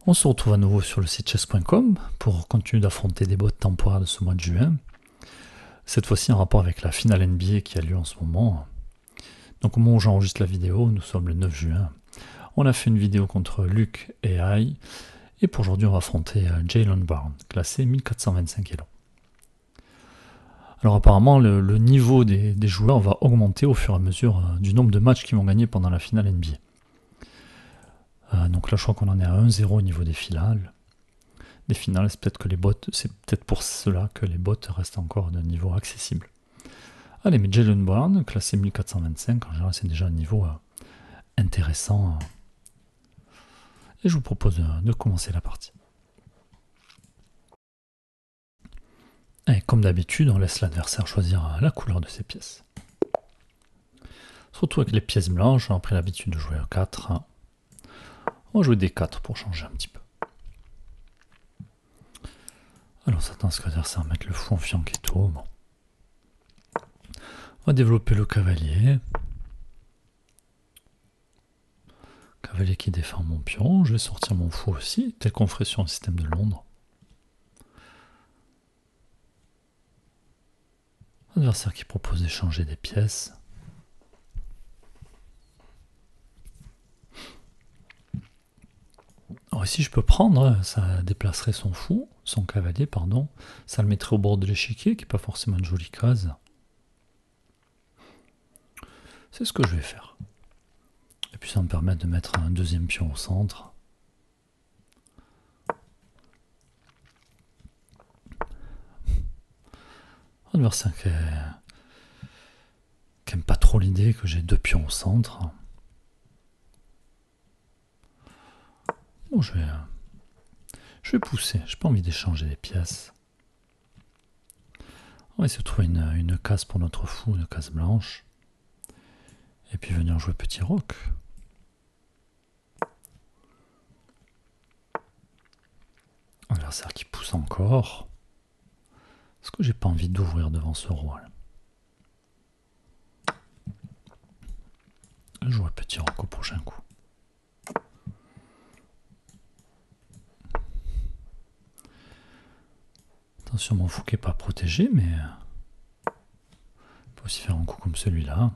On se retrouve à nouveau sur le site chess.com pour continuer d'affronter des bots temporaires de ce mois de juin. Cette fois-ci en rapport avec la finale NBA qui a lieu en ce moment. Donc au moment où j'enregistre la vidéo, nous sommes le 9 juin. On a fait une vidéo contre Luke et AI. Et pour aujourd'hui, on va affronter Jaylen Brown, classé 1425 kg. Alors apparemment, le niveau des joueurs va augmenter au fur et à mesure du nombre de matchs qu'ils vont gagner pendant la finale NBA. Donc là, je crois qu'on en est à 1-0 au niveau des finales. C'est peut-être que les bots, c'est peut-être pour cela que les bots restent encore d'un niveau accessible. Allez, mais Jaylen Brown, classé 1425, en général, c'est déjà un niveau intéressant. Et je vous propose de commencer la partie. Et comme d'habitude, on laisse l'adversaire choisir la couleur de ses pièces. Surtout avec les pièces blanches, on a pris l'habitude de jouer à 4. On va jouer des 4 pour changer un petit peu. Alors, ça tend à ce que l'adversaire mette le fou en fianchetto. Bon. On va développer le cavalier. Cavalier qui défend mon pion. Je vais sortir mon fou aussi, tel qu'on ferait sur un système de Londres. Adversaire qui propose d'échanger des pièces. Alors ici je peux prendre, ça déplacerait son fou, son cavalier, pardon. Ça le mettrait au bord de l'échiquier, qui n'est pas forcément une jolie case. C'est ce que je vais faire. Et puis ça me permet de mettre un deuxième pion au centre. Adversaire qui n'aime pas trop l'idée que j'ai deux pions au centre. Bon, je vais pousser, j'ai pas envie d'échanger les pièces. On va essayer de trouver une case pour notre fou, une case blanche. Et puis venir jouer petit roc. Adversaire qui pousse encore. Est-ce que j'ai pas envie d'ouvrir devant ce roi là? Je jouerai petit roc au prochain coup. Attention, mon fou qui n'est pas protégé, mais on peut aussi faire un coup comme celui-là.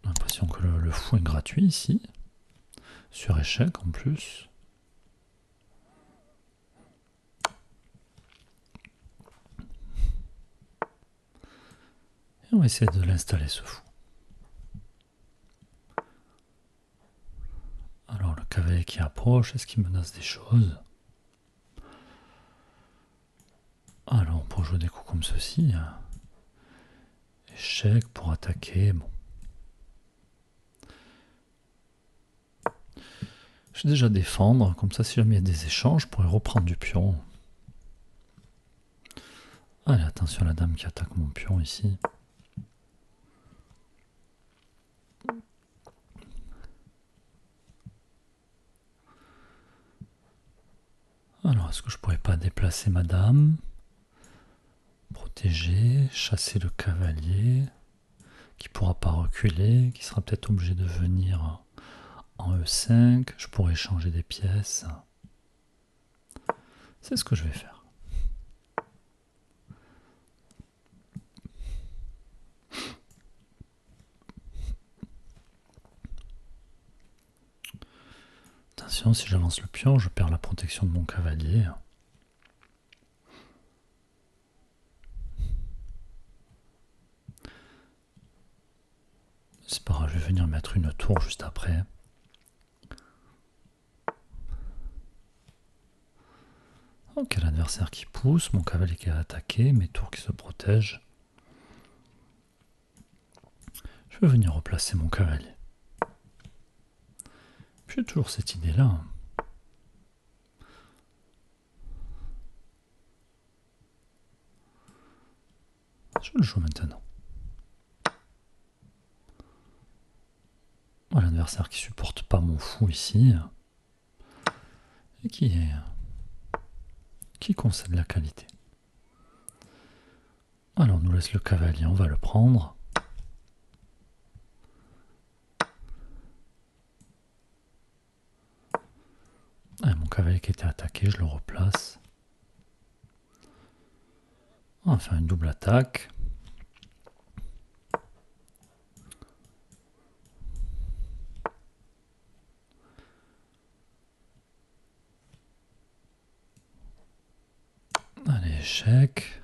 J'ai l'impression que le fou est gratuit ici. Sur échec en plus. Et on va essayer de l'installer ce fou. Alors le cavalier qui approche, est-ce qu'il menace des choses? Alors pour jouer des coups comme ceci, échec pour attaquer, bon. Je vais déjà défendre, comme ça si jamais il y a des échanges, je pourrais reprendre du pion. Allez, attention à la dame qui attaque mon pion ici. Alors, est-ce que je pourrais pas déplacer ma dame? Protéger, chasser le cavalier, qui pourra pas reculer, qui sera peut-être obligé de venir en E5. Je pourrais échanger des pièces. C'est ce que je vais faire. Attention, si j'avance le pion, je perds la protection de mon cavalier. C'est pas grave, je vais venir mettre une tour juste après. Ok, l'adversaire qui pousse, mon cavalier qui a attaqué, mes tours qui se protègent. Je vais venir replacer mon cavalier. J'ai toujours cette idée-là. Je le joue maintenant. Voilà l'adversaire qui supporte pas mon fou ici. Et qui concède la qualité. Alors on nous laisse le cavalier, on va le prendre. cavalier qui était attaqué, je le replace. On va faire une double attaque. Allez, échec.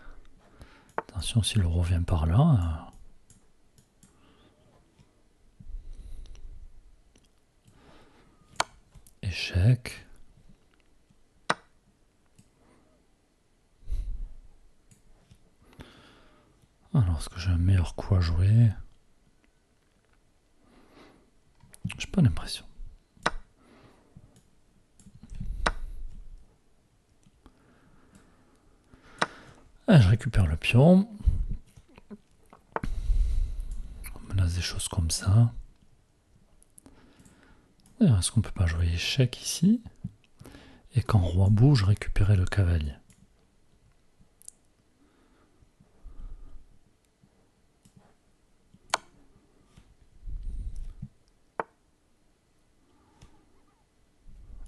Attention si le revient par là. Échec. Alors, est-ce que j'ai un meilleur coup à jouer? J'ai pas l'impression. Ah, je récupère le pion. On menace des choses comme ça. Est-ce qu'on peut pas jouer échec ici? Et quand roi bouge, récupérer le cavalier.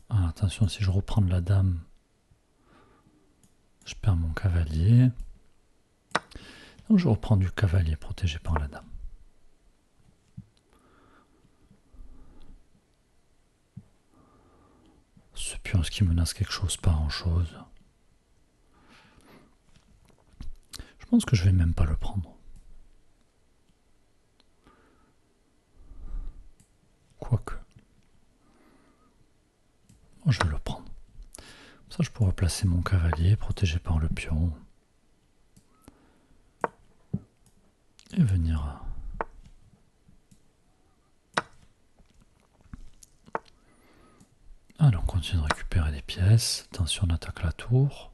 Ah, attention, si je reprends la dame, je perds mon cavalier. Donc je reprends du cavalier protégé par la dame. Ce pion, est-ce qu'il menace quelque chose? Pas grand-chose. Je pense que je vais même pas le prendre. Quoique. Moi, je vais le prendre. Comme ça, je pourrais placer mon cavalier protégé par le pion. Et venir... Alors, on continue de récupérer des pièces. Attention, on attaque la tour.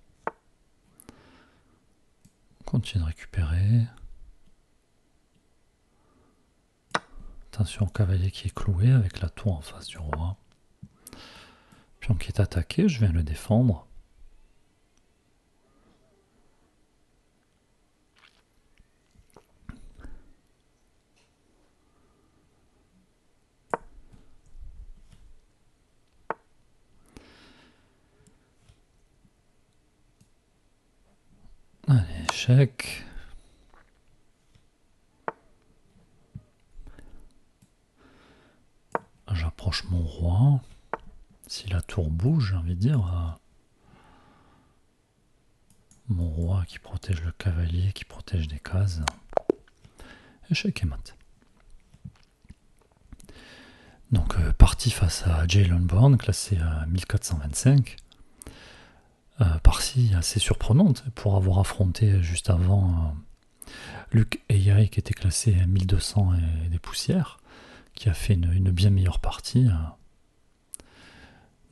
On continue de récupérer. Attention au cavalier qui est cloué avec la tour en face du roi. Pion qui est attaqué, je viens le défendre. Allez, échec. J'approche mon roi. Si la tour bouge, j'ai envie de dire, mon roi qui protège le cavalier, qui protège des cases. Échec et mat. Donc partie face à Jalen Brown, classé à 1425. Partie assez surprenante pour avoir affronté juste avant Luc Eyai qui était classé à 1200 et des poussières, qui a fait une bien meilleure partie.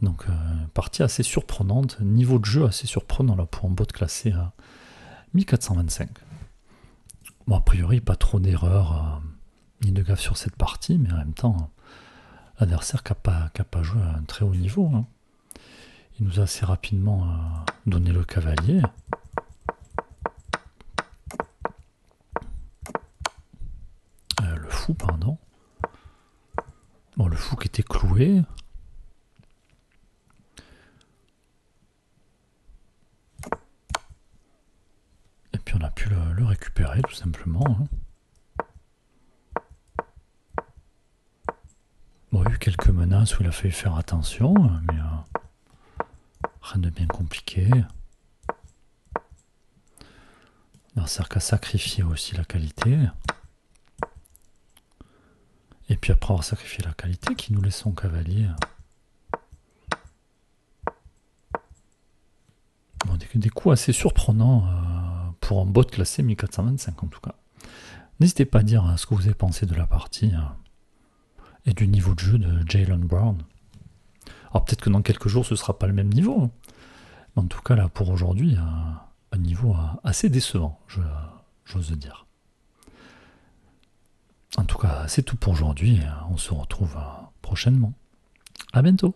Donc partie assez surprenante, niveau de jeu assez surprenant là pour un bot classé à 1425. Bon, a priori pas trop d'erreurs ni de gaffes sur cette partie, mais en même temps l'adversaire qui n'a pas joué à un très haut niveau. Hein. Il nous a assez rapidement donné le cavalier. Le fou, pardon. Bon, le fou qui était cloué. Et puis on a pu le récupérer tout simplement. Hein. Bon, il y a eu quelques menaces où il a fallu faire attention, mais rien de bien compliqué. L'adversaire qui a sacrifié aussi la qualité. Et puis après avoir sacrifié la qualité, qui nous laisse son cavalier. Bon, des coups assez surprenants pour un bot classé 1425 en tout cas. N'hésitez pas à dire ce que vous avez pensé de la partie et du niveau de jeu de Jalen Brown. Alors peut-être que dans quelques jours ce sera pas le même niveau. Hein. Mais en tout cas là pour aujourd'hui, un niveau assez décevant, j'ose dire. En tout cas, c'est tout pour aujourd'hui. On se retrouve prochainement. À bientôt.